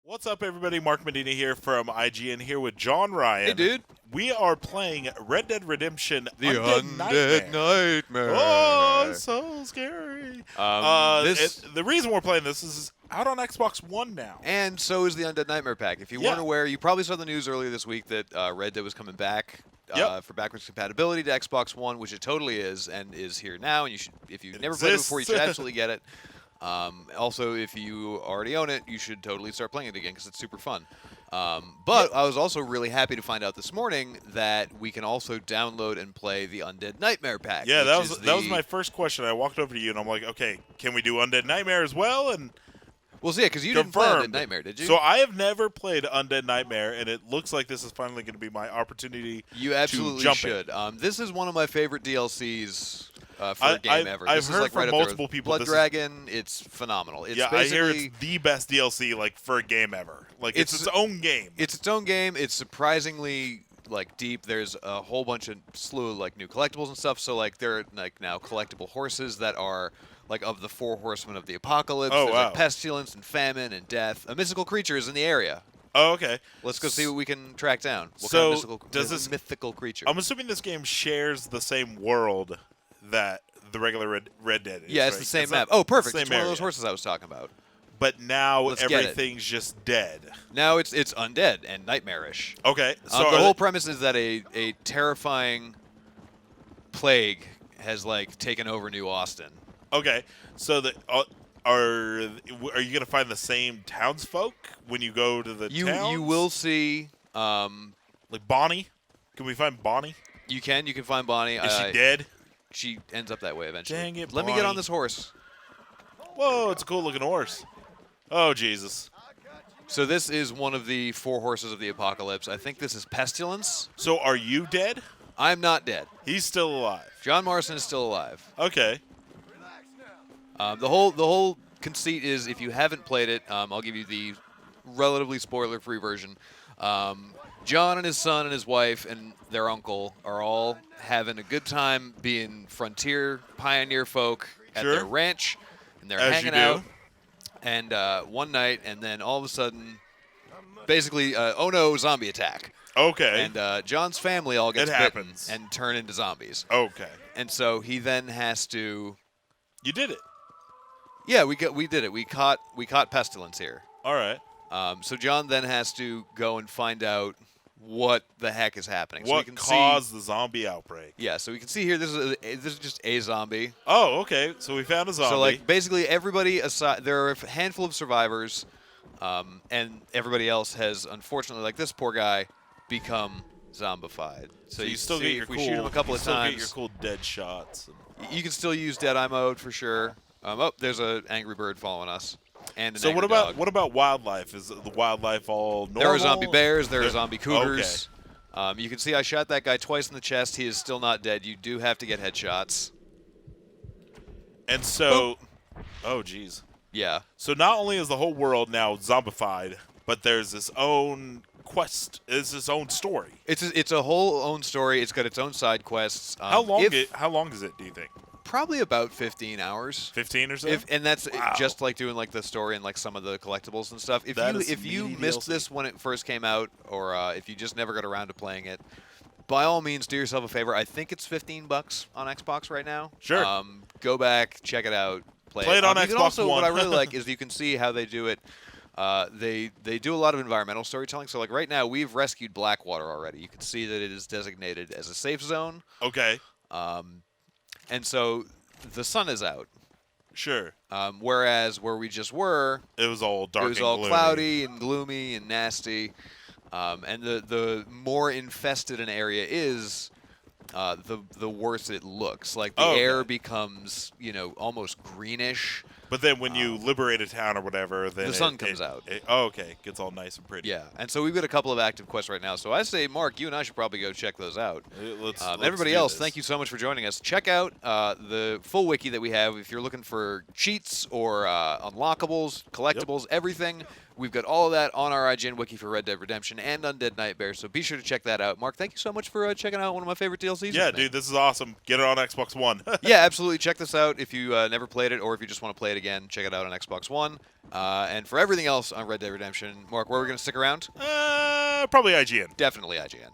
What's up, everybody? Mark Medina here from IGN here with John Ryan. Hey, dude. We are playing Red Dead Redemption The Undead Nightmare. Nightmare. Oh, it's so scary. The reason we're playing this is out on Xbox One now. And so is the Undead Nightmare pack. If you weren't aware, you probably saw the news earlier this week that Red Dead was coming back for backwards compatibility to Xbox One, which it totally is, and is here now. And you should, if you've never played it before, you should absolutely get it. Also, if you already own it, you should totally start playing it again because it's super fun. But I was also really happy to find out this morning that we can also download and play the Undead Nightmare pack. Yeah, that was my first question. I walked over to you and I'm like, okay, can we do Undead Nightmare as well? And well, yeah, because you didn't play Undead Nightmare, did you? So I have never played Undead Nightmare, and it looks like this is finally going to be my opportunity. You absolutely to jump should. This is one of my favorite DLCs. For a game ever. I've this heard is like from right multiple people. Blood Dragon, it's phenomenal. It's I hear it's the best DLC like for a game ever. Like it's its own game. It's its own game. It's surprisingly like deep. There's a whole bunch of slew of like new collectibles and stuff. So like there are like now collectible horses that are like of the 4 horsemen of the apocalypse. Oh, There's wow. like pestilence and famine and death. Mythical creatures in the area. Oh, okay. Let's go see what we can track down. What so kind of does this mythical creature? I'm assuming this game shares the same world that the regular Red Dead is. Yeah, it's right? the same map. Oh, perfect. It's one area. of those horses I was talking about. But now Let's get it. everything's just dead. Now it's undead and nightmarish. Okay. So the whole premise is that a terrifying plague has like taken over New Austin. Okay. So are you gonna find the same townsfolk when you go to the towns? You will see like Bonnie. Can we find Bonnie? You can find Bonnie. Is she dead? She ends up that way eventually. Dang it, Let me get on this horse. Whoa, it's a cool looking horse. Oh, Jesus. So this is one of the 4 horses of the apocalypse. I think this is Pestilence. So are you dead? I'm not dead. He's still alive. John Marston is still alive. Okay. The whole conceit is if you haven't played it, I'll give you the relatively spoiler-free version. John and his son and his wife and their uncle are all having a good time being frontier pioneer folk at their ranch, and they're hanging out. And one night, and then all of a sudden, basically, oh no, zombie attack. Okay. And John's family all gets bitten and turn into zombies. Okay. And so he then has to. You did it. Yeah, we did it. We caught pestilence here. All right. So John then has to go and find out what the heck is happening. What caused the zombie outbreak? Yeah, so we can see here this is just a zombie. Oh, okay. So we found a zombie. So like basically everybody aside, there are a handful of survivors, and everybody else has unfortunately, like this poor guy, become zombified. So you still see get your if we shoot him a couple of times, get your cool dead shots. You can still use Deadeye mode for sure. Oh, there's an angry bird following us. And so what about wildlife? Is the wildlife all normal? There are zombie bears. There are zombie cougars. Okay. You can see I shot that guy twice in the chest. He is still not dead. You do have to get headshots. And so, oh geez. Yeah. So not only is the whole world now zombified, but there's its own quest. It's its own story. It's a whole own story. It's got its own side quests. How long is it? Do you think? Probably about 15 hours. 15 or so? And that's just like doing like the story and like some of the collectibles and stuff. If you missed this when it first came out, or if you just never got around to playing it, by all means do yourself a favor. I think it's $15 on Xbox right now. Sure. Go back, check it out, play it on Xbox also, One. What I really like is you can see how they do it. They do a lot of environmental storytelling. So like right now we've rescued Blackwater already. You can see that it is designated as a safe zone. Okay. And so the sun is out. Sure. Whereas where we just were, it was all dark. It was all cloudy and gloomy and nasty. And the more infested an area is, the worse it looks. Like the air becomes, almost greenish. But then when you liberate a town or whatever, then the sun comes out. Okay, gets all nice and pretty. Yeah, and so we've got a couple of active quests right now. So I say, Mark, you and I should probably go check those out. Everybody else, thank you so much for joining us. Check out the full wiki that we have if you're looking for cheats or unlockables, collectibles, everything. We've got all of that on our IGN wiki for Red Dead Redemption and Undead Nightmare, so be sure to check that out. Mark, thank you so much for checking out one of my favorite DLCs. Yeah, with me. dude, this is awesome. Get it on Xbox One. Yeah, absolutely. Check this out if you never played it, or if you just want to play it again, check it out on Xbox One. And for everything else on Red Dead Redemption, Mark, where are we going to stick around? Probably IGN. Definitely IGN.